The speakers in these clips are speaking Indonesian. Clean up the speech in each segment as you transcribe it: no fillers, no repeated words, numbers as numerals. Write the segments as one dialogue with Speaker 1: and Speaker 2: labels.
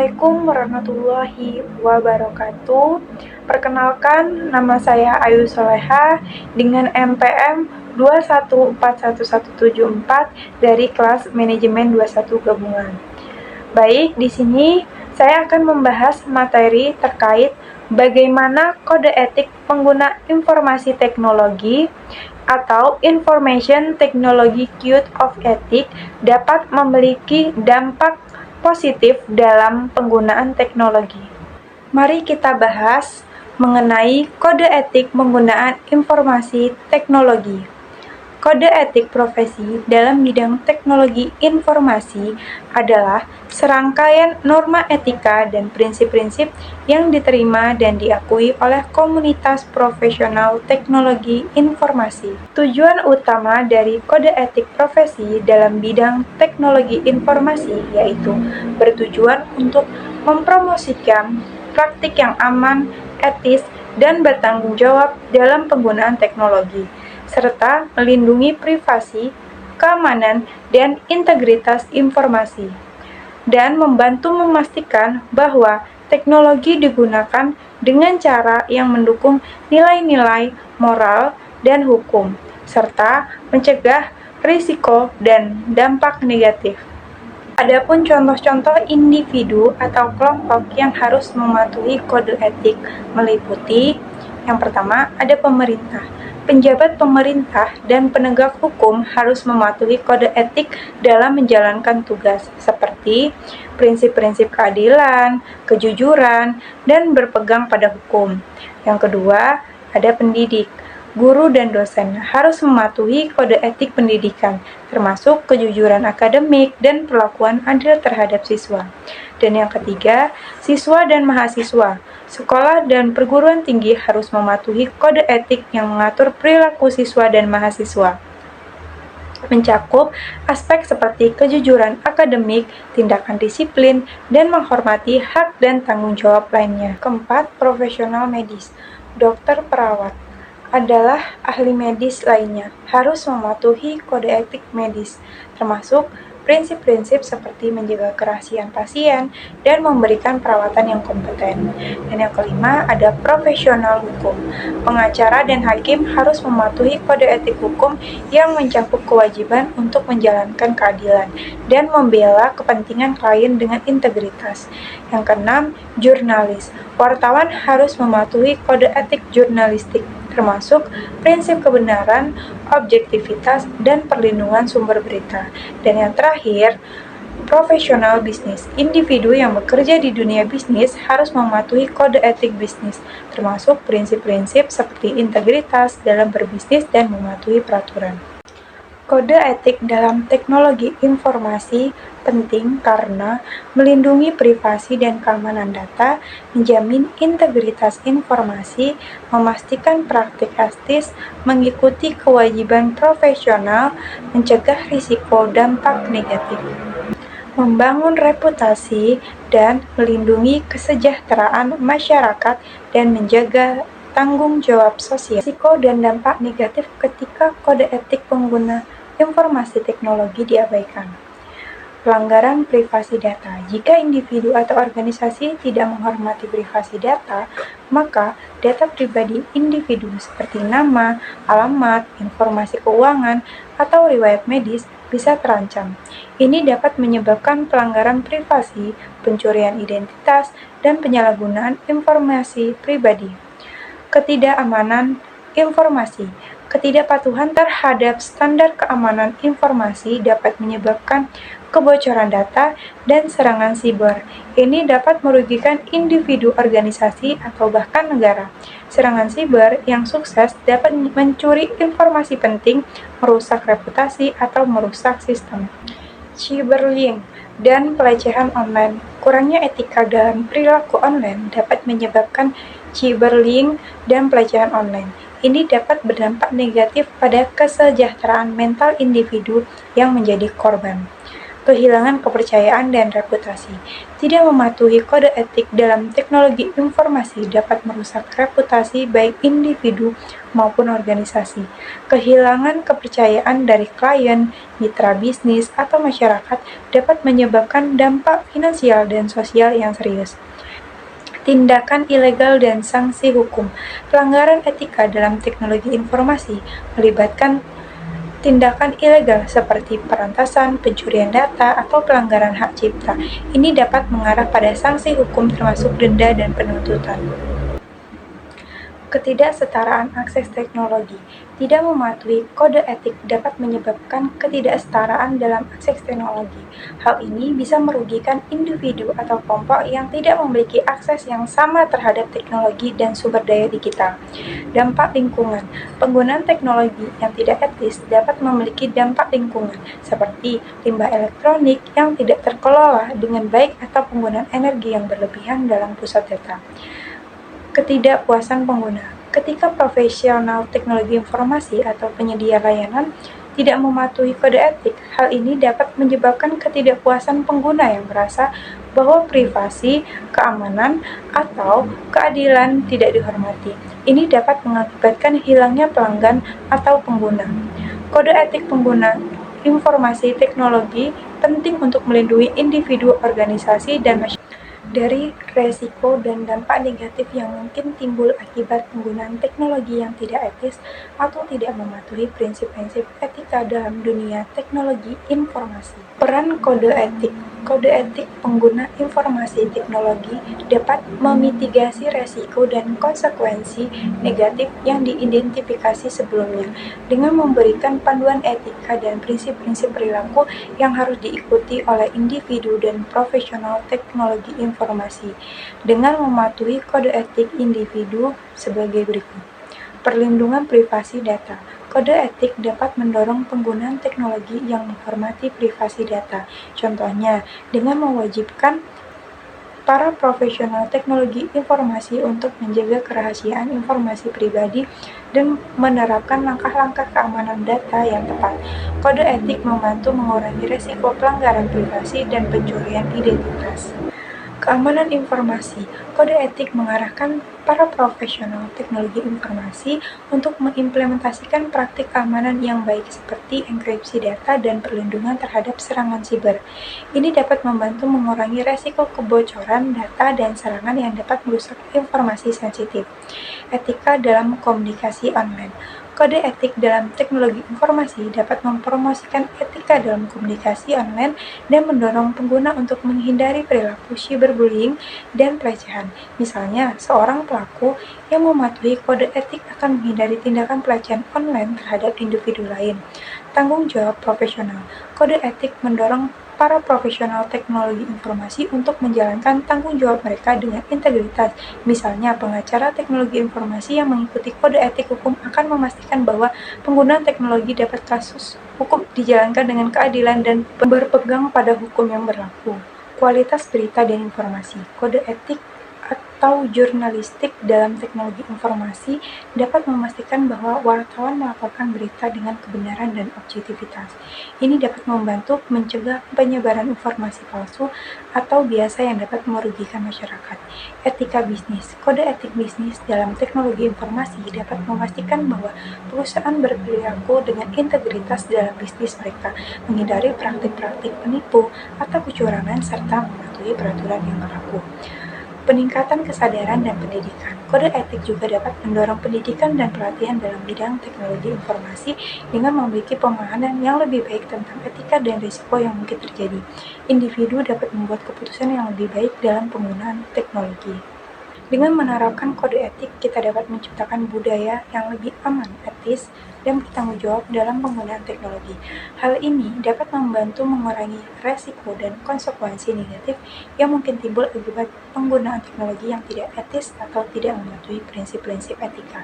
Speaker 1: Assalamualaikum warahmatullahi wabarakatuh. Perkenalkan, nama saya Ayu Soleha dengan NPM 2141174 dari kelas Manajemen 21 Gabungan. Baik, di sini saya akan membahas materi terkait bagaimana kode etik pengguna informasi teknologi atau Information Technology Code of Ethics dapat memiliki dampak positif dalam penggunaan teknologi. Mari kita bahas mengenai kode etik penggunaan informasi teknologi. Kode etik profesi dalam bidang teknologi informasi adalah serangkaian norma etika dan prinsip-prinsip yang diterima dan diakui oleh komunitas profesional teknologi informasi. Tujuan utama dari kode etik profesi dalam bidang teknologi informasi yaitu bertujuan untuk mempromosikan praktik yang aman, etis, dan bertanggung jawab dalam penggunaan teknologi, serta melindungi privasi, keamanan, dan integritas informasi, dan membantu memastikan bahwa teknologi digunakan dengan cara yang mendukung nilai-nilai moral dan hukum, serta mencegah risiko dan dampak negatif. Adapun contoh-contoh individu atau kelompok yang harus mematuhi kode etik meliputi yang pertama, ada pemerintah. Penjabat pemerintah dan penegak hukum harus mematuhi kode etik dalam menjalankan tugas, seperti prinsip-prinsip keadilan, kejujuran, dan berpegang pada hukum. Yang kedua, ada pendidik. Guru dan dosen harus mematuhi kode etik pendidikan, termasuk kejujuran akademik dan perlakuan adil terhadap siswa. Dan yang ketiga, siswa dan mahasiswa. Sekolah dan perguruan tinggi harus mematuhi kode etik yang mengatur perilaku siswa dan mahasiswa, mencakup aspek seperti kejujuran akademik, tindakan disiplin, dan menghormati hak dan tanggung jawab lainnya. Keempat, profesional medis. Dokter perawat adalah ahli medis lainnya, harus mematuhi kode etik medis, termasuk prinsip-prinsip seperti menjaga kerahasiaan pasien dan memberikan perawatan yang kompeten. Dan yang kelima, ada profesional hukum. Pengacara dan hakim harus mematuhi kode etik hukum yang mencakup kewajiban untuk menjalankan keadilan dan membela kepentingan klien dengan integritas. Yang keenam, jurnalis. Wartawan harus mematuhi kode etik jurnalistik, termasuk prinsip kebenaran, objektivitas, dan perlindungan sumber berita. Dan yang terakhir, profesional bisnis. Individu yang bekerja di dunia bisnis harus mematuhi kode etik bisnis, termasuk prinsip-prinsip seperti integritas dalam berbisnis dan mematuhi peraturan. Kode etik dalam teknologi informasi penting karena melindungi privasi dan keamanan data, menjamin integritas informasi, memastikan praktik etis, mengikuti kewajiban profesional, mencegah risiko dampak negatif, membangun reputasi, dan melindungi kesejahteraan masyarakat dan menjaga tanggung jawab sosial. Risiko dan dampak negatif ketika kode etik pengguna informasi teknologi diabaikan. Pelanggaran privasi data. Jika individu atau organisasi tidak menghormati privasi data, maka data pribadi individu seperti nama, alamat, informasi keuangan, atau riwayat medis bisa terancam. Ini dapat menyebabkan pelanggaran privasi, pencurian identitas, dan penyalahgunaan informasi pribadi. Ketidakamanan informasi. Ketidakpatuhan terhadap standar keamanan informasi dapat menyebabkan kebocoran data dan serangan siber. Ini dapat merugikan individu, organisasi, atau bahkan negara. Serangan siber yang sukses dapat mencuri informasi penting, merusak reputasi, atau merusak sistem. Cyberbullying dan pelecehan online. Kurangnya etika dalam perilaku online dapat menyebabkan cyberbullying dan pelecehan online. Ini dapat berdampak negatif pada kesejahteraan mental individu yang menjadi korban. kehilangan kepercayaan dan reputasi. Tidak mematuhi kode etik dalam teknologi informasi dapat merusak reputasi baik individu maupun organisasi. Kehilangan kepercayaan dari klien, mitra bisnis, atau masyarakat dapat menyebabkan dampak finansial dan sosial yang serius. Tindakan ilegal dan sanksi hukum. Pelanggaran etika dalam teknologi informasi melibatkan tindakan ilegal seperti perantasan, pencurian data, atau pelanggaran hak cipta. Ini dapat mengarah pada sanksi hukum termasuk denda dan penuntutan. Ketidaksetaraan akses teknologi. Tidak mematuhi kode etik dapat menyebabkan ketidaksetaraan dalam akses teknologi. Hal ini bisa merugikan individu atau kelompok yang tidak memiliki akses yang sama terhadap teknologi dan sumber daya digital. Dampak lingkungan. Penggunaan teknologi yang tidak etis dapat memiliki dampak lingkungan, seperti limbah elektronik yang tidak terkelola dengan baik atau penggunaan energi yang berlebihan dalam pusat data. Ketidakpuasan pengguna. Ketika profesional teknologi informasi atau penyedia layanan tidak mematuhi kode etik, hal ini dapat menyebabkan ketidakpuasan pengguna yang merasa bahwa privasi, keamanan, atau keadilan tidak dihormati. Ini dapat mengakibatkan hilangnya pelanggan atau pengguna. Kode etik pengguna informasi teknologi penting untuk melindungi individu, organisasi, dan masyarakat dari resiko dan dampak negatif yang mungkin timbul akibat penggunaan teknologi yang tidak etis atau tidak mematuhi prinsip-prinsip etika dalam dunia teknologi informasi. Peran kode etik. Kode etik pengguna informasi teknologi dapat memitigasi resiko dan konsekuensi negatif yang diidentifikasi sebelumnya dengan memberikan panduan etika dan prinsip-prinsip perilaku yang harus diikuti oleh individu dan profesional teknologi informasi dengan mematuhi kode etik individu sebagai berikut. Perlindungan privasi data. Kode etik dapat mendorong penggunaan teknologi yang menghormati privasi data. Contohnya, dengan mewajibkan para profesional teknologi informasi untuk menjaga kerahasiaan informasi pribadi dan menerapkan langkah-langkah keamanan data yang tepat. Kode etik membantu mengurangi risiko pelanggaran privasi dan pencurian identitas. Keamanan informasi. Kode etik mengarahkan para profesional teknologi informasi untuk mengimplementasikan praktik keamanan yang baik seperti enkripsi data dan perlindungan terhadap serangan siber. Ini dapat membantu mengurangi resiko kebocoran data dan serangan yang dapat merusak informasi sensitif. Etika dalam komunikasi online. Kode etik dalam teknologi informasi dapat mempromosikan etika dalam komunikasi online dan mendorong pengguna untuk menghindari perilaku cyberbullying dan pelecehan. Misalnya, seorang pelaku yang mematuhi kode etik akan menghindari tindakan pelecehan online terhadap individu lain. Tanggung jawab profesional. Kode etik mendorong para profesional teknologi informasi untuk menjalankan tanggung jawab mereka dengan integritas. Misalnya, pengacara teknologi informasi yang mengikuti kode etik hukum akan memastikan bahwa penggunaan teknologi dapat kasus hukum dijalankan dengan keadilan dan berpegang pada hukum yang berlaku. Kualitas berita dan informasi. Kode etik atau jurnalistik dalam teknologi informasi dapat memastikan bahwa wartawan melaporkan berita dengan kebenaran dan objektivitas. Ini dapat membantu mencegah penyebaran informasi palsu atau biasa yang dapat merugikan masyarakat. Etika bisnis. Kode etik bisnis dalam teknologi informasi dapat memastikan bahwa perusahaan berperilaku dengan integritas dalam bisnis mereka, menghindari praktik-praktik penipu atau kecurangan, serta mematuhi peraturan yang berlaku. Peningkatan kesadaran dan pendidikan. Kode etik juga dapat mendorong pendidikan dan pelatihan dalam bidang teknologi informasi dengan memiliki pemahaman yang lebih baik tentang etika dan risiko yang mungkin terjadi. Individu dapat membuat keputusan yang lebih baik dalam penggunaan teknologi. Dengan menerapkan kode etik, kita dapat menciptakan budaya yang lebih aman, etis, dan bertanggung jawab dalam penggunaan teknologi. Hal ini dapat membantu mengurangi resiko dan konsekuensi negatif yang mungkin timbul akibat penggunaan teknologi yang tidak etis atau tidak mematuhi prinsip-prinsip etika.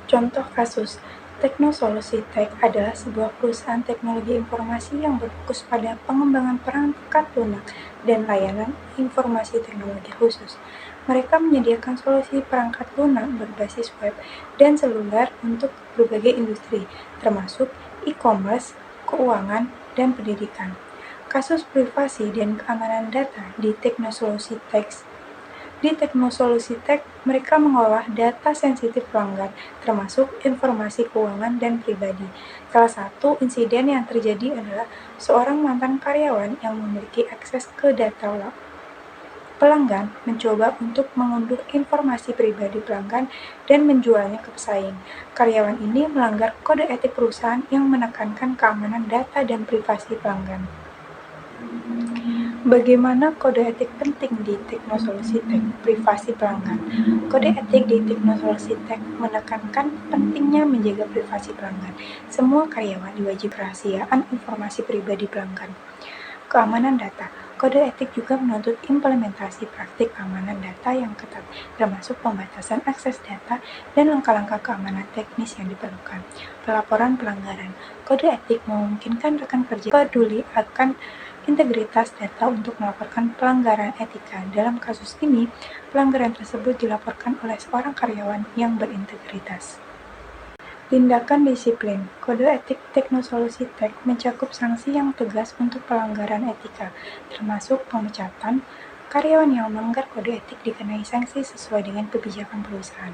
Speaker 1: Contoh kasus, Teknosolusi Tech adalah sebuah perusahaan teknologi informasi yang berfokus pada pengembangan perangkat lunak dan layanan informasi teknologi khusus. Mereka menyediakan solusi perangkat lunak berbasis web dan seluler untuk berbagai industri, termasuk e-commerce, keuangan, dan pendidikan. Kasus privasi dan keamanan data di Teknosolusi Tech. Di Teknosolusi Tech, mereka mengolah data sensitif pelanggan, termasuk informasi keuangan dan pribadi. Salah satu insiden yang terjadi adalah seorang mantan karyawan yang memiliki akses ke data pelanggan mencoba untuk mengunduh informasi pribadi pelanggan dan menjualnya ke pesaing. Karyawan ini melanggar kode etik perusahaan yang menekankan keamanan data dan privasi pelanggan. Bagaimana kode etik penting di Teknosolusi Tech privasi pelanggan? Kode etik di Teknosolusi Tech menekankan pentingnya menjaga privasi pelanggan. Semua karyawan diwajib rahasiaan informasi pribadi pelanggan. Keamanan data. Kode etik juga menuntut implementasi praktik keamanan data yang ketat, termasuk pembatasan akses data dan langkah-langkah keamanan teknis yang diperlukan. Pelaporan pelanggaran. Kode etik memungkinkan rekan kerja peduli akan integritas data untuk melaporkan pelanggaran etika. Dalam kasus ini, pelanggaran tersebut dilaporkan oleh seorang karyawan yang berintegritas. Tindakan disiplin. Kode etik Teknosolusi Tech mencakup sanksi yang tegas untuk pelanggaran etika, termasuk pemecatan. Karyawan yang melanggar kode etik dikenai sanksi sesuai dengan kebijakan perusahaan.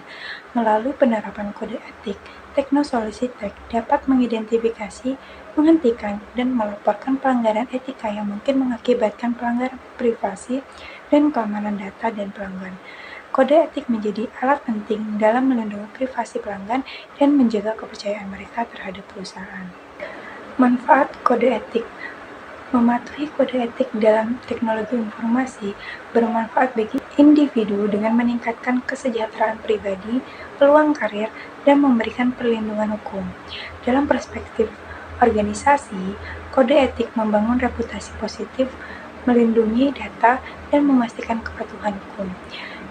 Speaker 1: Melalui penerapan kode etik, Teknosolusi Tech dapat mengidentifikasi, menghentikan, dan melaporkan pelanggaran etika yang mungkin mengakibatkan pelanggaran privasi dan keamanan data dan pelanggan. Kode etik menjadi alat penting dalam melindungi privasi pelanggan dan menjaga kepercayaan mereka terhadap perusahaan. Manfaat kode etik. Mematuhi kode etik dalam teknologi informasi bermanfaat bagi individu dengan meningkatkan kesejahteraan pribadi, peluang karir, dan memberikan perlindungan hukum. Dalam perspektif organisasi, kode etik membangun reputasi positif, melindungi data, dan memastikan kepatuhan hukum.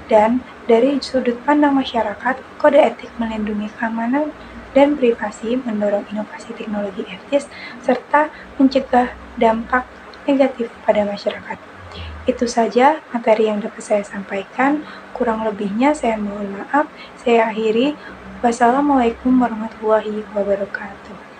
Speaker 1: Dan dari sudut pandang masyarakat, kode etik melindungi keamanan dan privasi, mendorong inovasi teknologi etis, serta mencegah dampak negatif pada masyarakat. Itu saja materi yang dapat saya sampaikan. Kurang lebihnya saya mohon maaf. Saya akhiri. Wassalamualaikum warahmatullahi wabarakatuh.